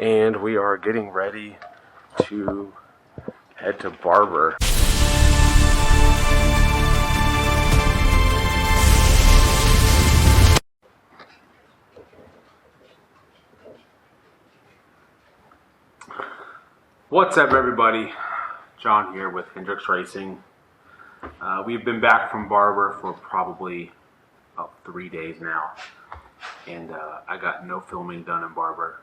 and we are getting ready to head to Barber. What's up, everybody? John here with Hendrix Racing. We've been back from Barber for probably about 3 days now, and I got no filming done in Barber.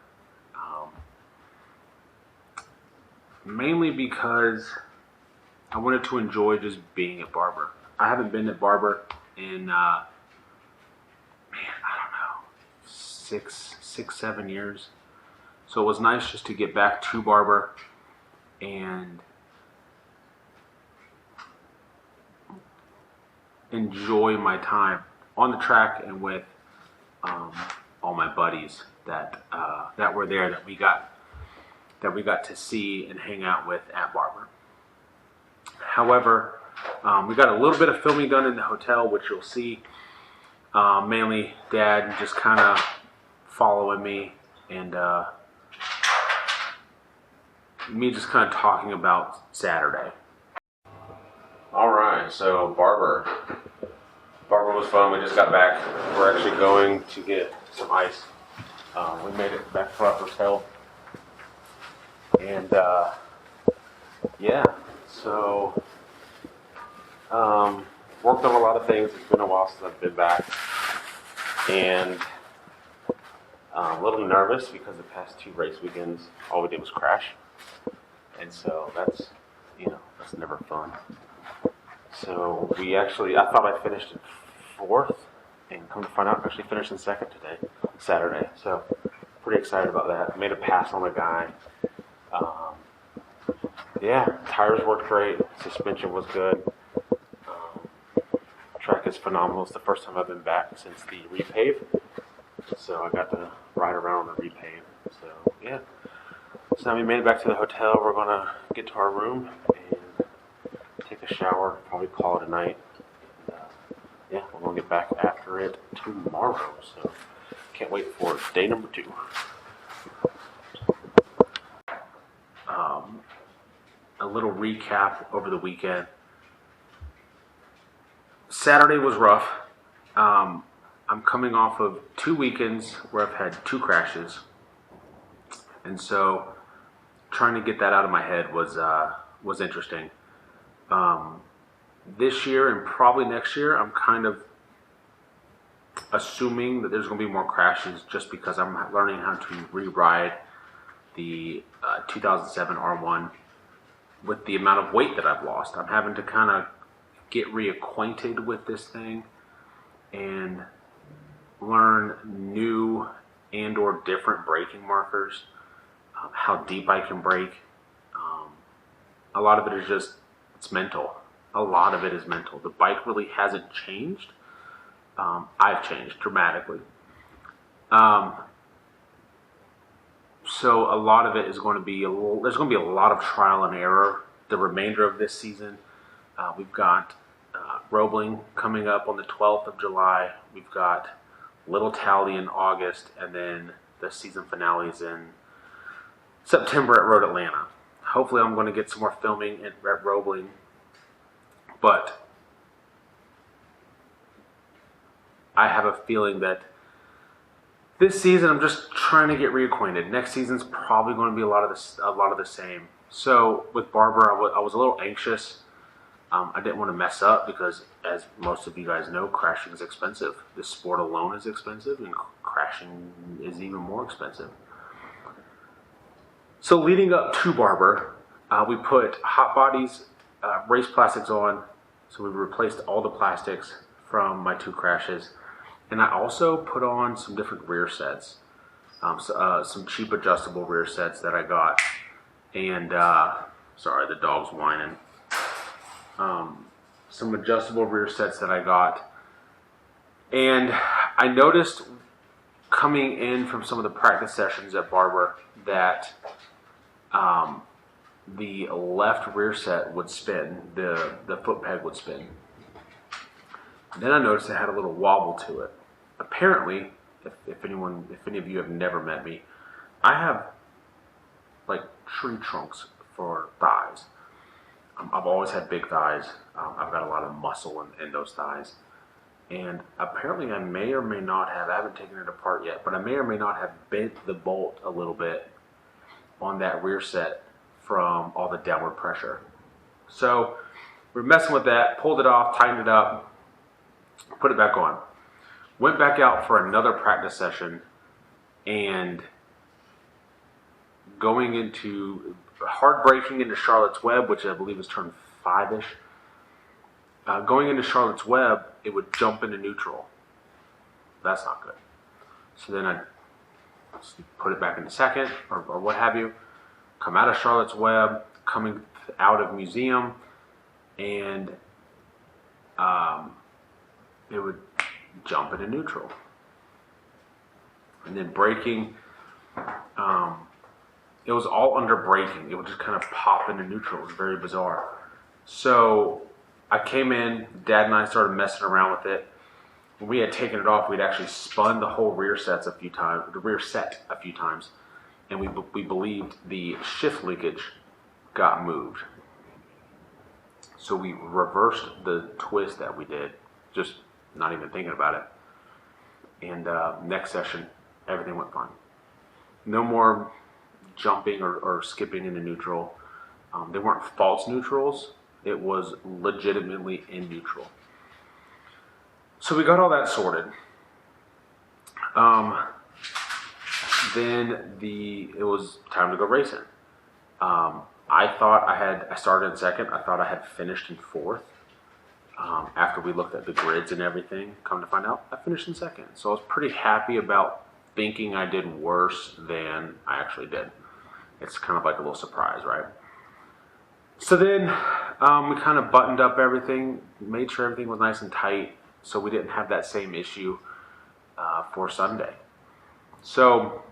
Mainly because I wanted to enjoy just being at Barber. I haven't been at Barber in, I don't know, six, 7 years. So it was nice just to get back to Barber and enjoy my time on the track and with all my buddies that were there, that we got to see and hang out with at Barber. However, we got a little bit of filming done in the hotel, which you'll see. Mainly Dad just kind of following me, and me just kind of talking about Saturday. Alright, so Barber was fun. We just got back. We're actually going to get some ice. We made it back to our hotel. And yeah, so worked on a lot of things. It's been a while since I've been back, and a little nervous because the past 2 race weekends all we did was crash, and so that's never fun. So I thought I finished in 4th, and come to find out I actually finished in 2nd today, Saturday. So pretty excited about that. I made a pass on a guy. Yeah, tires worked great. Suspension was good. Track is phenomenal. It's the first time I've been back since the repave, so I got to ride around on the repave. So yeah. So now we made it back to the hotel. We're gonna get to our room and take a shower. Probably call it a night. Yeah, we're gonna get back after it tomorrow. So can't wait for day number 2. A little recap over the weekend. Saturday was rough. I'm coming off of 2 weekends where I've had 2 crashes, and so trying to get that out of my head was interesting. This year and probably next year, I'm kind of assuming that there's going to be more crashes, just because I'm learning how to re-ride the 2007 R1 with the amount of weight that I've lost. I'm having to kind of get reacquainted with this thing and learn new and or different braking markers, how deep I can brake. A lot of it is just, it's mental. A lot of it is mental. The bike really hasn't changed. I've changed dramatically. So a lot of it is going to be there's going to be a lot of trial and error the remainder of this season. We've got Roebling coming up on the 12th of July. We've got Little Tally in August, and then the season finale is in September at Road Atlanta. Hopefully I'm going to get some more filming at Roebling, but I have a feeling that this season I'm just trying to get reacquainted. Next season's probably going to be a lot of the same. So with Barber, I was a little anxious. I didn't want to mess up because, as most of you guys know, crashing is expensive. This sport alone is expensive, and crashing is even more expensive. So leading up to Barber, we put hot bodies, race plastics on. So we replaced all the plastics from my 2 crashes. And I also put on some different rear sets, some cheap adjustable rear sets that I got. And, sorry, the dog's whining. Some adjustable rear sets that I got. And I noticed coming in from some of the practice sessions at Barber that the left rear set would spin, the foot peg would spin. Then I noticed it had a little wobble to it. Apparently, if any of you have never met me, I have like tree trunks for thighs. I've always had big thighs. I've got a lot of muscle in those thighs. And apparently I may or may not have, I haven't taken it apart yet, but I may or may not have bent the bolt a little bit on that rear set from all the downward pressure. So we're messing with that, pulled it off, tightened it up, put it back on. Went back out for another practice session, and going into hard braking into Charlotte's Web, which I believe is turn 5-ish. Going into Charlotte's Web, it would jump into neutral. That's not good. So then I put it back into second, or what have you. Come out of Charlotte's Web, coming out of Museum, and it would jump into neutral. And then braking, it was all under braking. It would just kind of pop into neutral. It was very bizarre. So I came in, Dad and I started messing around with it. When we had taken it off, we'd actually spun the whole rear set a few times, and we believed the shift linkage got moved. So we reversed the twist that we did, just not even thinking about it. And next session, everything went fine. No more jumping or skipping into neutral. They weren't false neutrals. It was legitimately in neutral. So we got all that sorted. Then it was time to go racing. I thought I started in second. I thought I had finished in fourth. After we looked at the grids and everything, come to find out, I finished in second. So I was pretty happy about thinking I did worse than I actually did. It's kind of like a little surprise, right? So then we kind of buttoned up everything, made sure everything was nice and tight, so we didn't have that same issue for Sunday. So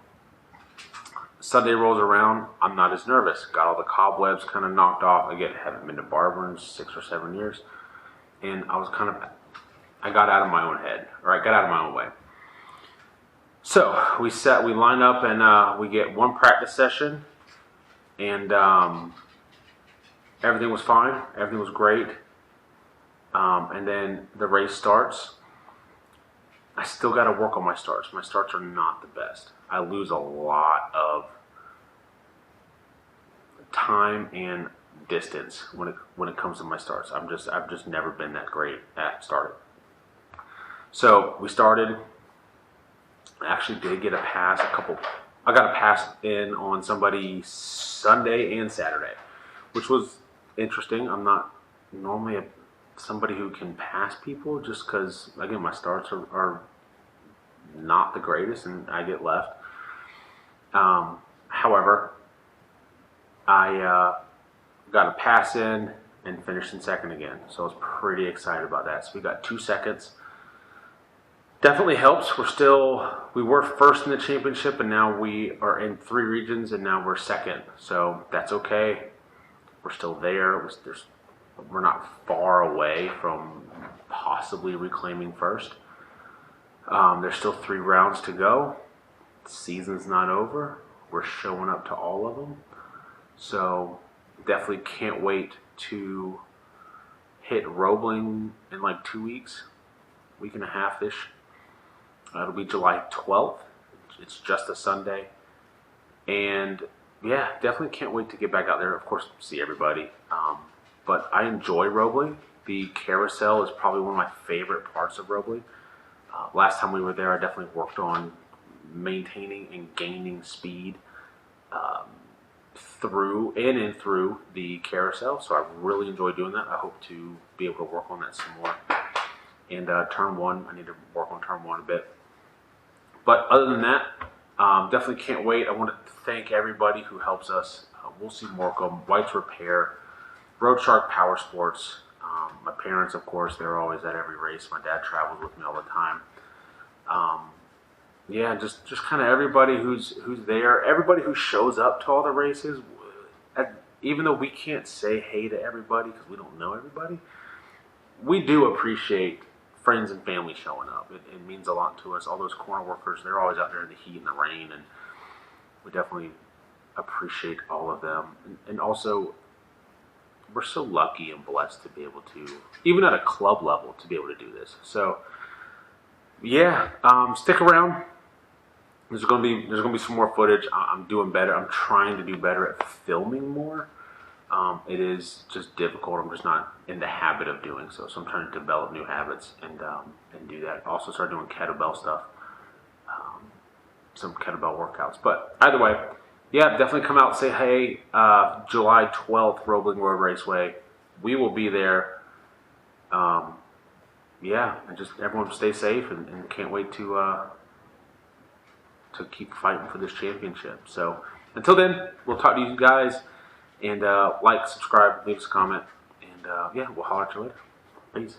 Sunday rolls around, I'm not as nervous. Got all the cobwebs kind of knocked off. Again, I haven't been to Barber in 6 or 7 years. And I got out of my own head, or I got out of my own way. So we line up, and we get one practice session, and everything was fine. Everything was great. And then the race starts. I still got to work on my starts. My starts are not the best. I lose a lot of time and distance when it comes to my starts. I've just never been that great at starting. So we started. I actually did get a pass. I got a pass in on somebody Sunday and Saturday, which was interesting. I'm not normally somebody who can pass people, just because, again, my starts are not the greatest and I get left. However, I got a pass in and finished in second again, so I was pretty excited about that. So we got 2 seconds. Definitely helps. We were first in the championship, and now we are in 3 regions, and now we're second. So that's okay. We're still there. We're not far away from possibly reclaiming first. There's still 3 rounds to go. The season's not over. We're showing up to all of them. So definitely can't wait to hit Roebling in like 2 weeks, week and a half-ish. It'll be July 12th. It's just a Sunday. And yeah, definitely can't wait to get back out there. Of course, see everybody. But I enjoy Roebling. The carousel is probably one of my favorite parts of Roebling. Last time we were there, I definitely worked on maintaining and gaining speed through the carousel. So I really enjoy doing that. I hope to be able to work on that some more. And turn 1, I need to work on turn 1 a bit. But other than that, definitely can't wait. I want to thank everybody who helps us. Woolsey, Morcom, White's Repair, Roadshark Powersports. My parents, of course, they're always at every race. My dad travels with me all the time. Yeah, just kind of everybody who's there, everybody who shows up to all the races. Even though we can't say hey to everybody because we don't know everybody, we do appreciate friends and family showing up. It means a lot to us. All those corner workers, they're always out there in the heat and the rain, and we definitely appreciate all of them. And also, we're so lucky and blessed to be able to, even at a club level, to be able to do this. So, yeah, stick around. There's gonna be some more footage. I'm doing better. I'm trying to do better at filming more. It is just difficult. I'm just not in the habit of doing so. So I'm trying to develop new habits and do that. Also start doing kettlebell stuff, some kettlebell workouts. But either way, yeah, definitely come out. Say hey. July 12th, Roebling Road Raceway. We will be there. Yeah, and just everyone stay safe and can't wait to keep fighting for this championship. So until then, we'll talk to you guys, and like, subscribe, leave us a comment, and yeah, we'll holler at you later. Peace.